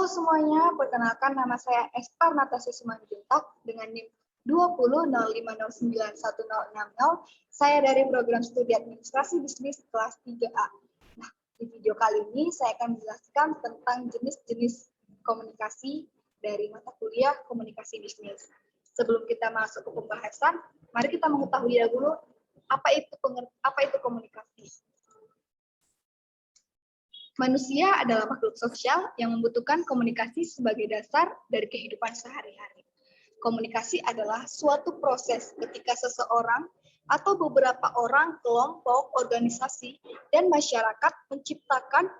Halo semuanya, perkenalkan nama saya Ester Natasha Simanjuntak dengan NIM 20.05091060. Saya dari program studi administrasi bisnis kelas 3A. Nah, di video kali ini saya akan menjelaskan tentang jenis-jenis komunikasi dari mata kuliah komunikasi bisnis. Sebelum kita masuk ke pembahasan, mari kita mengetahui dulu apa itu komunikasi. Manusia adalah makhluk sosial yang membutuhkan komunikasi sebagai dasar dari kehidupan sehari-hari. Komunikasi adalah suatu proses ketika seseorang atau beberapa orang, kelompok, organisasi, dan masyarakat menciptakan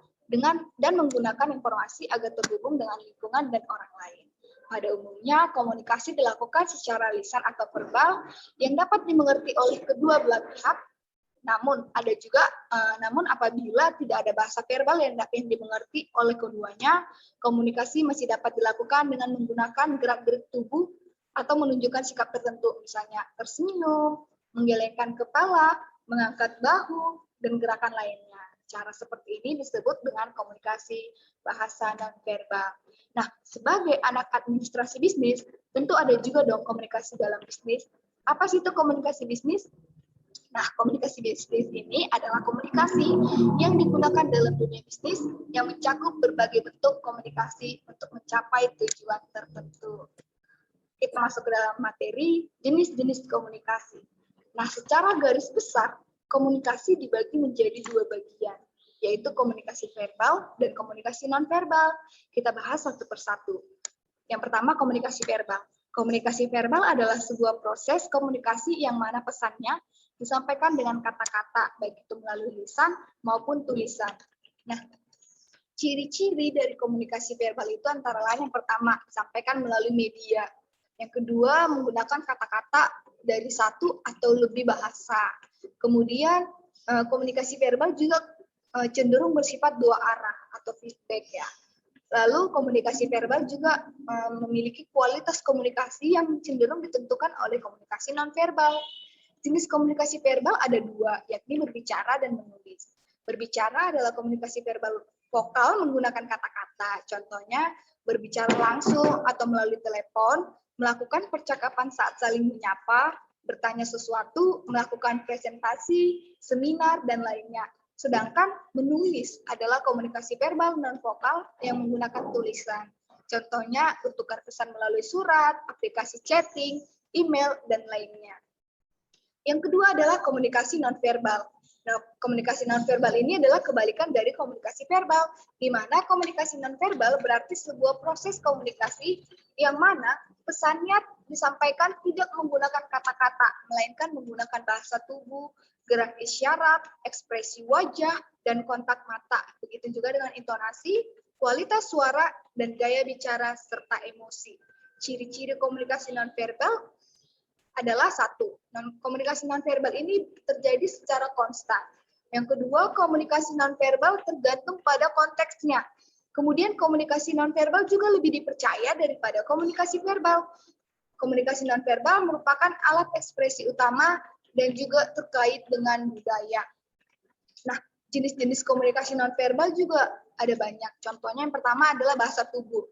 dan menggunakan informasi agar terhubung dengan lingkungan dan orang lain. Pada umumnya, komunikasi dilakukan secara lisan atau verbal yang dapat dimengerti oleh kedua belah pihak. Namun apabila tidak ada bahasa verbal yang dimengerti oleh keduanya, komunikasi masih dapat dilakukan dengan menggunakan gerak-gerik tubuh atau menunjukkan sikap tertentu, misalnya tersenyum, menggelengkan kepala, mengangkat bahu, dan gerakan lainnya. Cara seperti ini disebut dengan komunikasi bahasa non-verbal. Nah, sebagai anak administrasi bisnis, tentu ada juga dong komunikasi dalam bisnis. Apa sih itu komunikasi bisnis? Nah, komunikasi bisnis ini adalah komunikasi yang digunakan dalam dunia bisnis yang mencakup berbagai bentuk komunikasi untuk mencapai tujuan tertentu. Kita masuk ke dalam materi jenis-jenis komunikasi. Nah, secara garis besar, komunikasi dibagi menjadi dua bagian, yaitu komunikasi verbal dan komunikasi non-verbal. Kita bahas satu persatu. Yang pertama, komunikasi verbal. Komunikasi verbal adalah sebuah proses komunikasi yang mana pesannya disampaikan dengan kata-kata, baik itu melalui lisan maupun tulisan. Nah, ciri-ciri dari komunikasi verbal itu antara lain yang pertama, disampaikan melalui media. Yang kedua, menggunakan kata-kata dari satu atau lebih bahasa. Kemudian, komunikasi verbal juga cenderung bersifat dua arah atau feedback ya. Lalu komunikasi verbal juga memiliki kualitas komunikasi yang cenderung ditentukan oleh komunikasi non-verbal. Jenis komunikasi verbal ada dua, yakni berbicara dan menulis. Berbicara adalah komunikasi verbal vokal menggunakan kata-kata. Contohnya, berbicara langsung atau melalui telepon, melakukan percakapan saat saling menyapa, bertanya sesuatu, melakukan presentasi, seminar, dan lainnya. Sedangkan menulis adalah komunikasi verbal non-vokal yang menggunakan tulisan. Contohnya, bertukar pesan melalui surat, aplikasi chatting, email, dan lainnya. Yang kedua adalah komunikasi nonverbal. Nah, komunikasi nonverbal ini adalah kebalikan dari komunikasi verbal, di mana komunikasi nonverbal berarti sebuah proses komunikasi yang mana pesannya disampaikan tidak menggunakan kata-kata, melainkan menggunakan bahasa tubuh, gerak isyarat, ekspresi wajah, dan kontak mata. Begitu juga dengan intonasi, kualitas suara, dan gaya bicara, serta emosi. Ciri-ciri komunikasi nonverbal adalah satu, komunikasi nonverbal ini terjadi secara konstan. Yang kedua, komunikasi nonverbal tergantung pada konteksnya. Kemudian komunikasi nonverbal juga lebih dipercaya daripada komunikasi verbal. Komunikasi nonverbal merupakan alat ekspresi utama dan juga terkait dengan budaya. Nah, jenis-jenis komunikasi nonverbal juga ada banyak. Contohnya yang pertama adalah bahasa tubuh.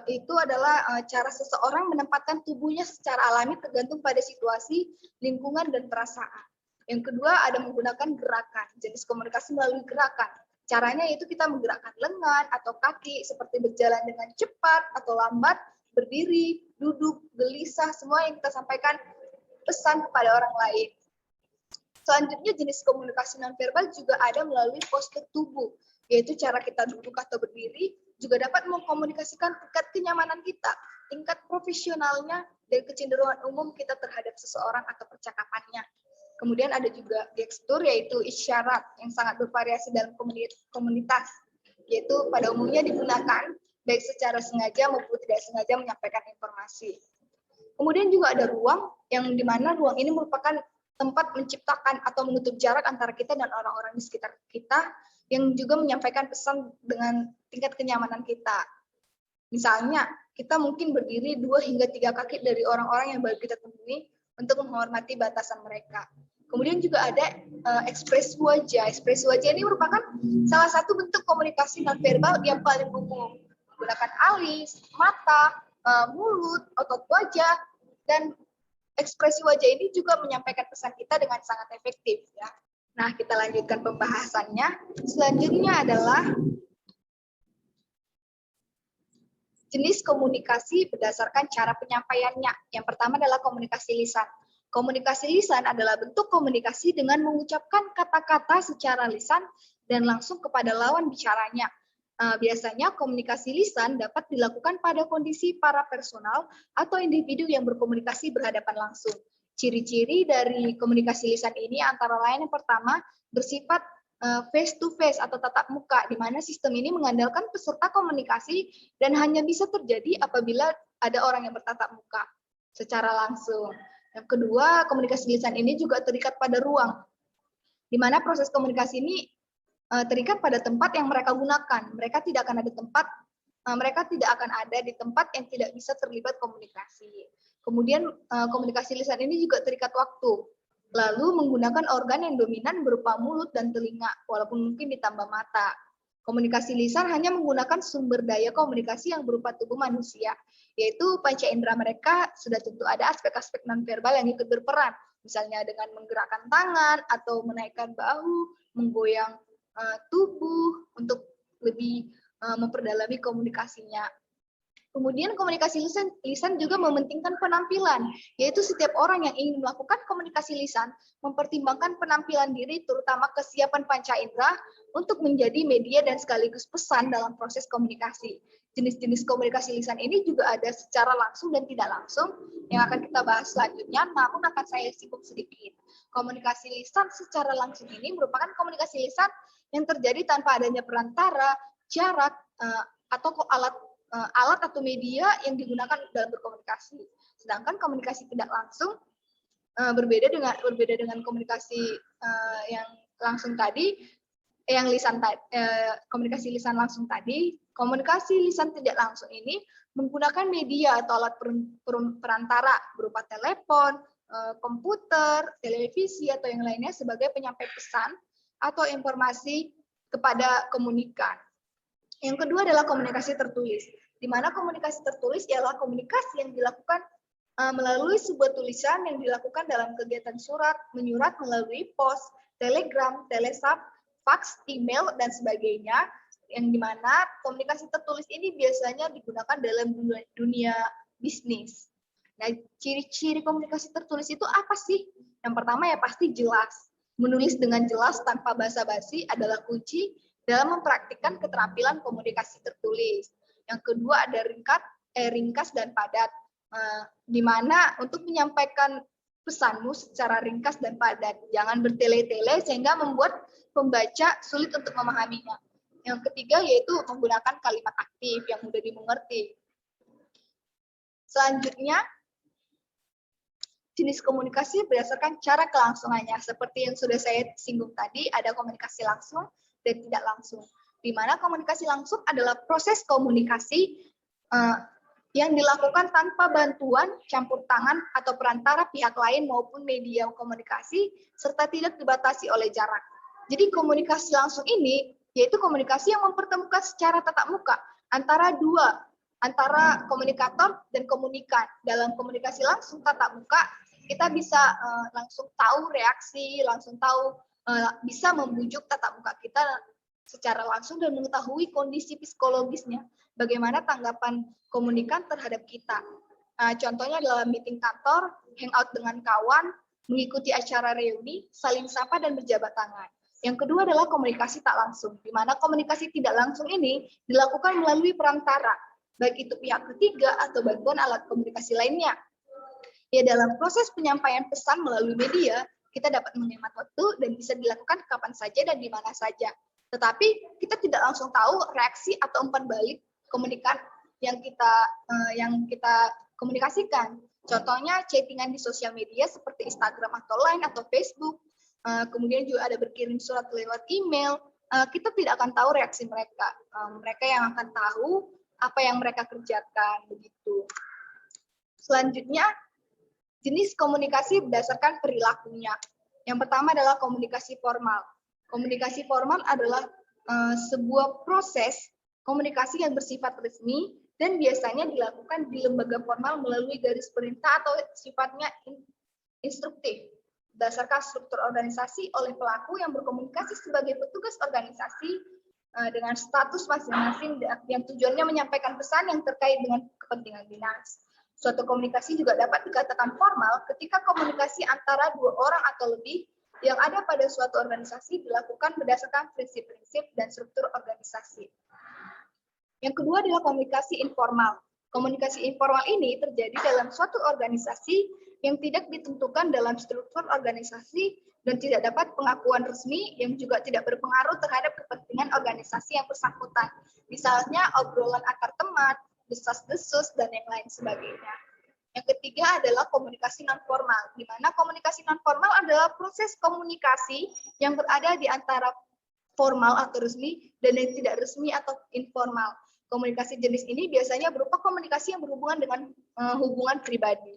Itu adalah cara seseorang menempatkan tubuhnya secara alami tergantung pada situasi, lingkungan, dan perasaan. Yang kedua ada menggunakan gerakan, jenis komunikasi melalui gerakan. Caranya yaitu kita menggerakkan lengan atau kaki seperti berjalan dengan cepat atau lambat, berdiri, duduk, gelisah, semua yang kita sampaikan pesan kepada orang lain. Selanjutnya jenis komunikasi nonverbal juga ada melalui postur tubuh, yaitu cara kita duduk atau berdiri, juga dapat mengkomunikasikan tingkat kenyamanan kita, tingkat profesionalnya, dan kecenderungan umum kita terhadap seseorang atau percakapannya. Kemudian ada juga gestur, yaitu isyarat yang sangat bervariasi dalam komunitas, yaitu pada umumnya digunakan baik secara sengaja maupun tidak sengaja menyampaikan informasi. Kemudian juga ada ruang, yang dimana ruang ini merupakan tempat menciptakan atau menutup jarak antara kita dan orang-orang di sekitar kita, yang juga menyampaikan pesan dengan tingkat kenyamanan kita. Misalnya, kita mungkin berdiri 2 hingga 3 kaki dari orang-orang yang baru kita temui untuk menghormati batasan mereka. Kemudian juga ada ekspresi wajah. Ekspresi wajah ini merupakan salah satu bentuk komunikasi nonverbal yang paling umum. menggunakan alis, mata, mulut, otot wajah, dan ekspresi wajah ini juga menyampaikan pesan kita dengan sangat efektif ya. Nah, kita lanjutkan pembahasannya. Selanjutnya adalah jenis komunikasi berdasarkan cara penyampaiannya. Yang pertama adalah komunikasi lisan. Komunikasi lisan adalah bentuk komunikasi dengan mengucapkan kata-kata secara lisan dan langsung kepada lawan bicaranya. Biasanya komunikasi lisan dapat dilakukan pada kondisi para personal atau individu yang berkomunikasi berhadapan langsung. Ciri-ciri dari komunikasi lisan ini antara lain yang pertama bersifat face to face atau tatap muka, di mana sistem ini mengandalkan peserta komunikasi dan hanya bisa terjadi apabila ada orang yang bertatap muka secara langsung. Yang kedua, komunikasi lisan ini juga terikat pada ruang, di mana proses komunikasi ini terikat pada tempat yang mereka gunakan. Mereka tidak akan ada di tempat yang tidak bisa terlibat komunikasi. Kemudian komunikasi lisan ini juga terikat waktu. Lalu menggunakan organ yang dominan berupa mulut dan telinga, walaupun mungkin ditambah mata. Komunikasi lisan hanya menggunakan sumber daya komunikasi yang berupa tubuh manusia, yaitu panca indera mereka sudah tentu ada aspek-aspek nonverbal yang ikut berperan, misalnya dengan menggerakkan tangan atau menaikkan bahu, menggoyang tubuh untuk lebih memperdalami komunikasinya. Kemudian komunikasi lisan juga mementingkan penampilan, yaitu setiap orang yang ingin melakukan komunikasi lisan mempertimbangkan penampilan diri, terutama kesiapan panca indera untuk menjadi media dan sekaligus pesan dalam proses komunikasi. Jenis-jenis komunikasi lisan ini juga ada secara langsung dan tidak langsung, yang akan kita bahas selanjutnya, namun akan saya singgung sedikit. Komunikasi lisan secara langsung ini merupakan komunikasi lisan yang terjadi tanpa adanya perantara, jarak, atau alat atau media yang digunakan dalam berkomunikasi. Sedangkan komunikasi tidak langsung berbeda dengan komunikasi yang langsung tadi, komunikasi lisan langsung tadi. Komunikasi lisan tidak langsung ini menggunakan media atau alat perantara berupa telepon, komputer, televisi atau yang lainnya sebagai penyampai pesan atau informasi kepada komunikan. Yang kedua adalah komunikasi tertulis, di mana komunikasi tertulis ialah komunikasi yang dilakukan melalui sebuah tulisan yang dilakukan dalam kegiatan surat, menyurat melalui pos, telegram, telesap, fax, email, dan sebagainya, yang dimana komunikasi tertulis ini biasanya digunakan dalam dunia bisnis. Nah, ciri-ciri komunikasi tertulis itu apa sih? Yang pertama ya pasti jelas. Menulis dengan jelas tanpa basa-basi adalah kunci dalam mempraktikkan keterampilan komunikasi tertulis. Yang kedua ada ringkas dan padat, di mana untuk menyampaikan pesanmu secara ringkas dan padat. Jangan bertele-tele sehingga membuat pembaca sulit untuk memahaminya. Yang ketiga yaitu menggunakan kalimat aktif yang mudah dimengerti. Selanjutnya, jenis komunikasi berdasarkan cara kelangsungannya. Seperti yang sudah saya singgung tadi, ada komunikasi langsung dan tidak langsung. Di mana komunikasi langsung adalah proses komunikasi yang dilakukan tanpa bantuan campur tangan atau perantara pihak lain maupun media komunikasi, serta tidak dibatasi oleh jarak. Jadi komunikasi langsung ini yaitu komunikasi yang mempertemukan secara tatap muka antara komunikator dan komunikan. Dalam komunikasi langsung tatap muka, kita bisa langsung tahu reaksi, langsung tahu bisa membujuk tatap muka kita secara langsung dan mengetahui kondisi psikologisnya, bagaimana tanggapan komunikan terhadap kita. Contohnya dalam meeting kantor, hangout dengan kawan, mengikuti acara reuni, saling sapa dan berjabat tangan. Yang kedua adalah komunikasi tak langsung, di mana komunikasi tidak langsung ini dilakukan melalui perantara, baik itu pihak ketiga atau bantuan alat komunikasi lainnya. Ya, dalam proses penyampaian pesan melalui media, kita dapat menghemat waktu dan bisa dilakukan kapan saja dan di mana saja. Tetapi kita tidak langsung tahu reaksi atau umpan balik komunikan yang kita komunikasikan. Contohnya chattingan di sosial media seperti Instagram atau Line atau Facebook. Kemudian juga ada berkirim surat lewat email. Kita tidak akan tahu reaksi mereka. Mereka yang akan tahu apa yang mereka kerjakan begitu. Selanjutnya, jenis komunikasi berdasarkan perilakunya. Yang pertama adalah komunikasi formal. Komunikasi formal adalah sebuah proses Komunikasi yang bersifat resmi dan biasanya dilakukan di lembaga formal melalui garis perintah atau sifatnya instruktif berdasarkan struktur organisasi oleh pelaku yang berkomunikasi sebagai petugas organisasi dengan status masing-masing yang tujuannya menyampaikan pesan yang terkait dengan kepentingan dinas. Suatu komunikasi juga dapat dikatakan formal ketika komunikasi antara dua orang atau lebih yang ada pada suatu organisasi dilakukan berdasarkan prinsip-prinsip dan struktur organisasi. Yang kedua adalah komunikasi informal. Komunikasi informal ini terjadi dalam suatu organisasi yang tidak ditentukan dalam struktur organisasi dan tidak dapat pengakuan resmi yang juga tidak berpengaruh terhadap kepentingan organisasi yang bersangkutan. Misalnya obrolan antar teman, desas-desus, dan yang lain sebagainya. Yang ketiga adalah komunikasi non-formal, di mana komunikasi non-formal adalah proses komunikasi yang berada di antara formal atau resmi dan yang tidak resmi atau informal. Komunikasi jenis ini biasanya berupa komunikasi yang berhubungan dengan hubungan pribadi.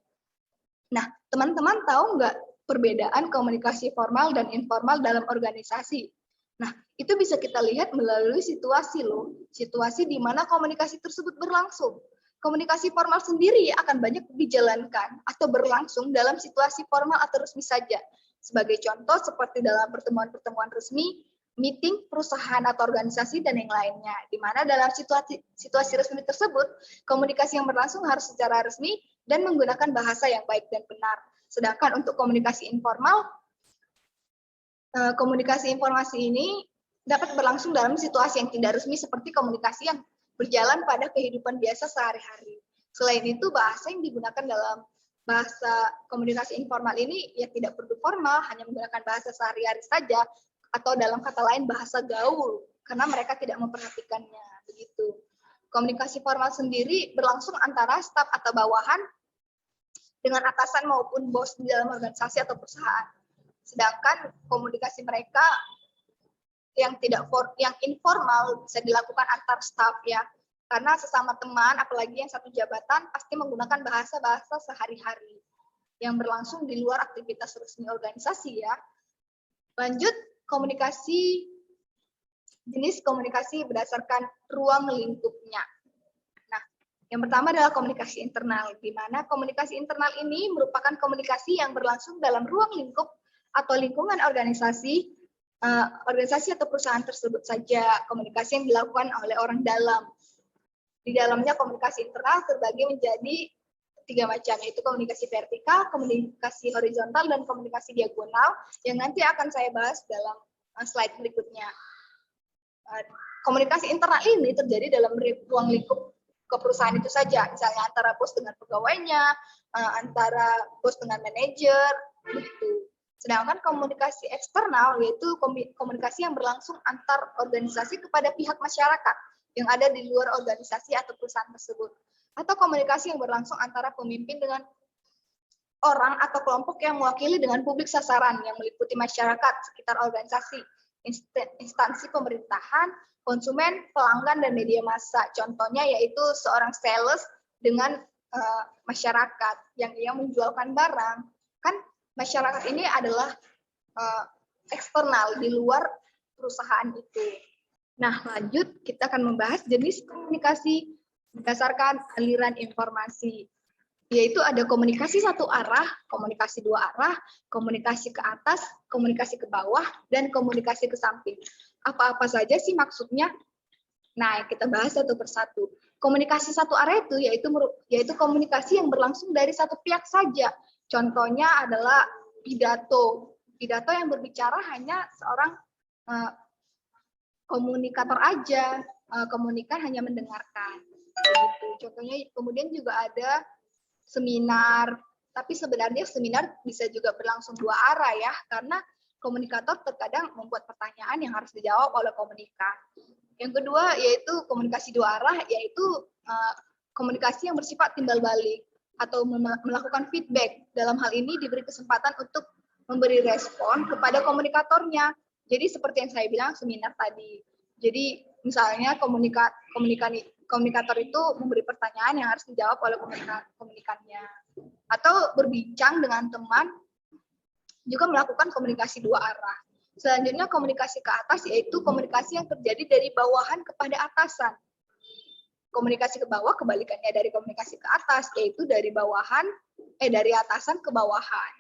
Nah, teman-teman tahu nggak perbedaan komunikasi formal dan informal dalam organisasi? Nah, itu bisa kita lihat melalui situasi loh. Situasi di mana komunikasi tersebut berlangsung. Komunikasi formal sendiri akan banyak dijalankan atau berlangsung dalam situasi formal atau resmi saja. Sebagai contoh seperti dalam pertemuan-pertemuan resmi, meeting, perusahaan atau organisasi, dan yang lainnya. Di mana dalam situasi resmi tersebut, komunikasi yang berlangsung harus secara resmi dan menggunakan bahasa yang baik dan benar. Sedangkan untuk komunikasi informal, komunikasi informasi ini dapat berlangsung dalam situasi yang tidak resmi seperti komunikasi yang berjalan pada kehidupan biasa sehari-hari. Selain itu, bahasa yang digunakan dalam bahasa komunikasi informal ini ya tidak perlu formal, hanya menggunakan bahasa sehari-hari saja, atau dalam kata lain bahasa gaul, karena mereka tidak memperhatikannya. Begitu. Komunikasi formal sendiri berlangsung antara staf atau bawahan dengan atasan maupun bos di dalam organisasi atau perusahaan. Sedangkan komunikasi mereka yang informal bisa dilakukan antar staf ya, karena sesama teman, apalagi yang satu jabatan, pasti menggunakan bahasa-bahasa sehari-hari yang berlangsung di luar aktivitas resmi organisasi ya. Lanjut, jenis komunikasi berdasarkan ruang lingkupnya. Nah, yang pertama adalah komunikasi internal, di mana komunikasi internal ini merupakan komunikasi yang berlangsung dalam ruang lingkup atau lingkungan organisasi atau perusahaan tersebut saja. Komunikasi yang dilakukan oleh orang dalam. Di dalamnya komunikasi internal terbagi menjadi 3 macam, yaitu komunikasi vertikal, komunikasi horizontal, dan komunikasi diagonal, yang nanti akan saya bahas dalam slide berikutnya. Komunikasi internal ini terjadi dalam ruang lingkup ke perusahaan itu saja, misalnya antara bos dengan pegawainya, antara bos dengan manajer, begitu. Sedangkan komunikasi eksternal yaitu komunikasi yang berlangsung antar organisasi kepada pihak masyarakat yang ada di luar organisasi atau perusahaan tersebut. Atau komunikasi yang berlangsung antara pemimpin dengan orang atau kelompok yang mewakili dengan publik sasaran yang meliputi masyarakat sekitar organisasi, instansi pemerintahan, konsumen, pelanggan, dan media massa. Contohnya yaitu seorang sales dengan masyarakat yang ia menjualkan barang. Kan masyarakat ini adalah eksternal di luar perusahaan itu. Nah, lanjut kita akan membahas jenis komunikasi berdasarkan aliran informasi, yaitu ada komunikasi satu arah, komunikasi dua arah, komunikasi ke atas, komunikasi ke bawah, dan komunikasi ke samping. Apa-apa saja sih maksudnya? Nah, kita bahas satu persatu. Komunikasi satu arah itu yaitu komunikasi yang berlangsung dari satu pihak saja. Contohnya adalah pidato. Pidato yang berbicara hanya seorang komunikator aja, komunikan hanya mendengarkan. Begitu. Contohnya kemudian juga ada seminar, tapi sebenarnya seminar bisa juga berlangsung dua arah ya, karena komunikator terkadang membuat pertanyaan yang harus dijawab oleh komunikan. Yang kedua yaitu komunikasi dua arah, yaitu komunikasi yang bersifat timbal balik atau melakukan feedback. Dalam hal ini diberi kesempatan untuk memberi respon kepada komunikatornya. Jadi seperti yang saya bilang seminar tadi. Jadi misalnya komunikator itu memberi pertanyaan yang harus dijawab oleh komunikannya. Atau berbincang dengan teman juga melakukan komunikasi dua arah. Selanjutnya komunikasi ke atas yaitu komunikasi yang terjadi dari bawahan kepada atasan. Komunikasi ke bawah kebalikannya dari komunikasi ke atas, yaitu dari atasan ke bawahan.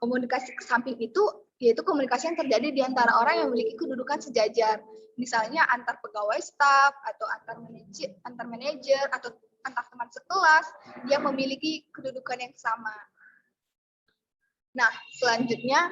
Komunikasi ke samping itu yaitu komunikasi yang terjadi di antara orang yang memiliki kedudukan sejajar, misalnya antar pegawai staf atau antar manajer atau antar teman sekelas yang memiliki kedudukan yang sama. Nah, selanjutnya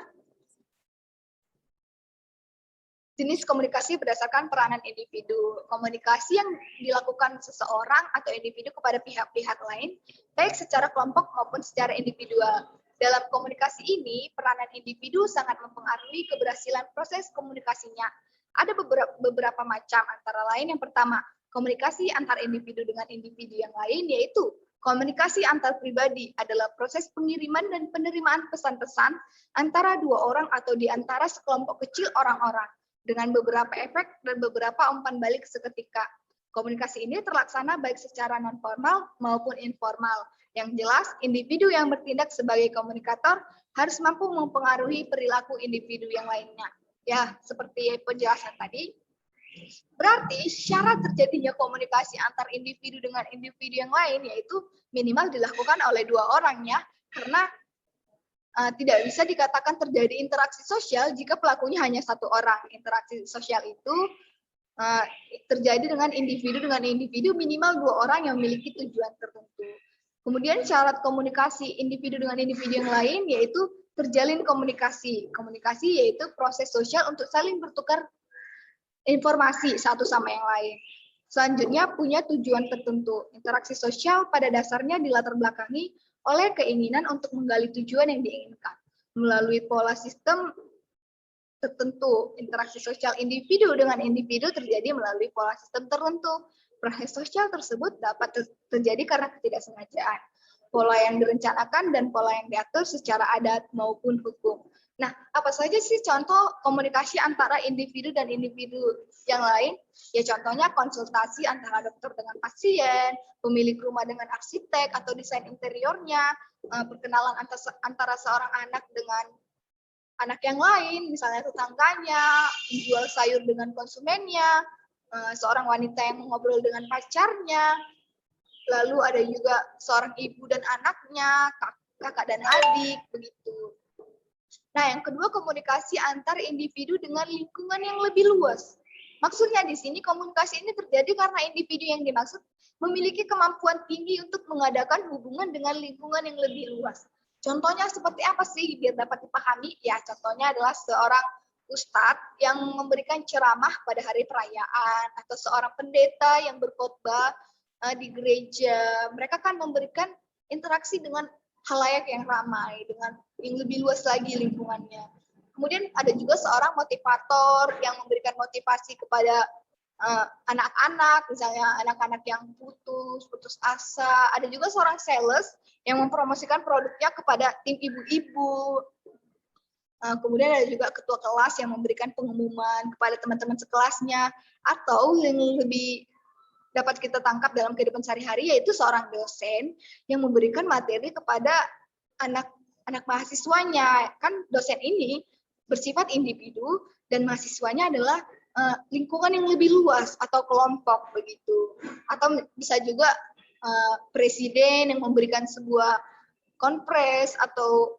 jenis komunikasi berdasarkan peranan individu. Komunikasi yang dilakukan seseorang atau individu kepada pihak-pihak lain, baik secara kelompok maupun secara individual. Dalam komunikasi ini, peranan individu sangat mempengaruhi keberhasilan proses komunikasinya. Ada beberapa macam, antara lain yang pertama, komunikasi antar individu dengan individu yang lain, yaitu komunikasi antar pribadi adalah proses pengiriman dan penerimaan pesan-pesan antara dua orang atau di antara sekelompok kecil orang-orang, dengan beberapa efek dan beberapa umpan balik seketika. Komunikasi ini terlaksana baik secara non-formal maupun informal. Yang jelas, individu yang bertindak sebagai komunikator harus mampu mempengaruhi perilaku individu yang lainnya. Ya, seperti penjelasan tadi, berarti syarat terjadinya komunikasi antar individu dengan individu yang lain yaitu minimal dilakukan oleh dua orang ya, karena tidak bisa dikatakan terjadi interaksi sosial jika pelakunya hanya satu orang. Interaksi sosial itu terjadi dengan individu minimal dua orang yang memiliki tujuan tertentu. Kemudian syarat komunikasi individu dengan individu yang lain yaitu terjalin komunikasi. Komunikasi yaitu proses sosial untuk saling bertukar informasi satu sama yang lain. Selanjutnya punya tujuan tertentu. Interaksi sosial pada dasarnya dilatar belakangi oleh keinginan untuk menggali tujuan yang diinginkan. Melalui pola sistem tertentu, interaksi sosial individu dengan individu terjadi melalui pola sistem tertentu. Proses sosial tersebut dapat terjadi karena ketidaksengajaan. Pola yang direncanakan dan pola yang diatur secara adat maupun hukum. Nah, apa saja sih contoh komunikasi antara individu dan individu yang lain? Ya contohnya konsultasi antara dokter dengan pasien, pemilik rumah dengan arsitek atau desain interiornya, perkenalan antara seorang anak dengan anak yang lain, misalnya tetangganya, menjual sayur dengan konsumennya, seorang wanita yang mengobrol dengan pacarnya, lalu ada juga seorang ibu dan anaknya, kakak dan adik, begitu. Nah, yang kedua komunikasi antar individu dengan lingkungan yang lebih luas. Maksudnya di sini komunikasi ini terjadi karena individu yang dimaksud memiliki kemampuan tinggi untuk mengadakan hubungan dengan lingkungan yang lebih luas. Contohnya seperti apa sih biar dapat dipahami? Ya, contohnya adalah seorang ustadz yang memberikan ceramah pada hari perayaan atau seorang pendeta yang berkhotbah di gereja. Mereka kan memberikan interaksi dengan khalayak yang ramai, dengan yang lebih luas lagi lingkungannya. Kemudian ada juga seorang motivator yang memberikan motivasi kepada anak-anak, misalnya anak-anak yang putus asa. Ada juga seorang sales yang mempromosikan produknya kepada tim ibu-ibu. Kemudian ada juga ketua kelas yang memberikan pengumuman kepada teman-teman sekelasnya, atau yang lebih dapat kita tangkap dalam kehidupan sehari-hari yaitu seorang dosen yang memberikan materi kepada anak mahasiswanya. Kan dosen ini bersifat individu dan mahasiswanya adalah lingkungan yang lebih luas atau kelompok begitu. Atau bisa juga presiden yang memberikan sebuah konferensi atau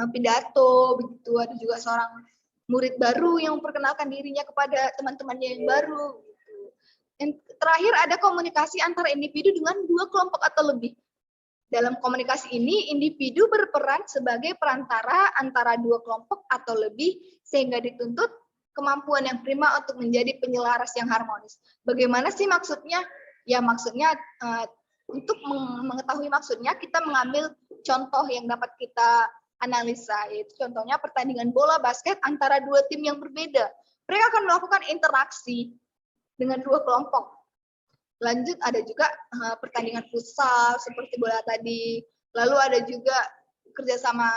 pidato begitu. Ada juga seorang murid baru yang memperkenalkan dirinya kepada teman-temannya yang baru. Yang terakhir ada komunikasi antara individu dengan dua kelompok atau lebih. Dalam komunikasi ini, individu berperan sebagai perantara antara dua kelompok atau lebih, sehingga dituntut kemampuan yang prima untuk menjadi penyelaras yang harmonis. Bagaimana sih maksudnya? Ya maksudnya, untuk mengetahui maksudnya, kita mengambil contoh yang dapat kita analisa, yaitu contohnya pertandingan bola basket antara dua tim yang berbeda. Mereka akan melakukan interaksi dengan dua kelompok. Lanjut ada juga pertandingan futsal seperti bola tadi. Lalu ada juga kerjasama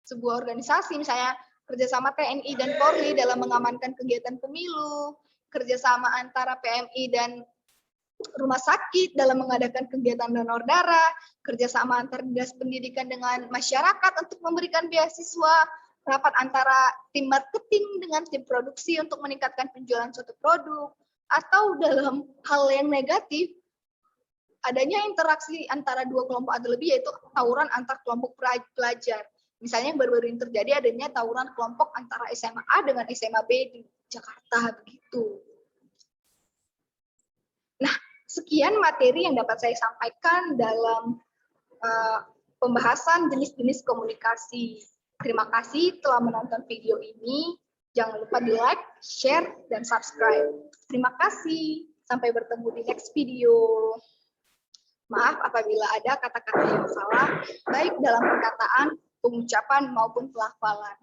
sebuah organisasi, misalnya kerjasama TNI dan Polri dalam mengamankan kegiatan pemilu, kerjasama antara PMI dan rumah sakit dalam mengadakan kegiatan donor darah, kerjasama antar dinas pendidikan dengan masyarakat untuk memberikan beasiswa, rapat antara tim marketing dengan tim produksi untuk meningkatkan penjualan suatu produk, Atau dalam hal yang negatif, adanya interaksi antara dua kelompok atau lebih, yaitu tawuran antar kelompok pelajar. Misalnya baru-baru ini terjadi adanya tawuran kelompok antara SMA A dengan SMA B di Jakarta begitu. Nah, sekian materi yang dapat saya sampaikan dalam pembahasan jenis-jenis komunikasi. Terima kasih telah menonton video ini. Jangan lupa di like, share, dan subscribe. Terima kasih. Sampai bertemu di next video. Maaf apabila ada kata-kata yang salah, baik dalam perkataan, pengucapan, maupun pelafalan.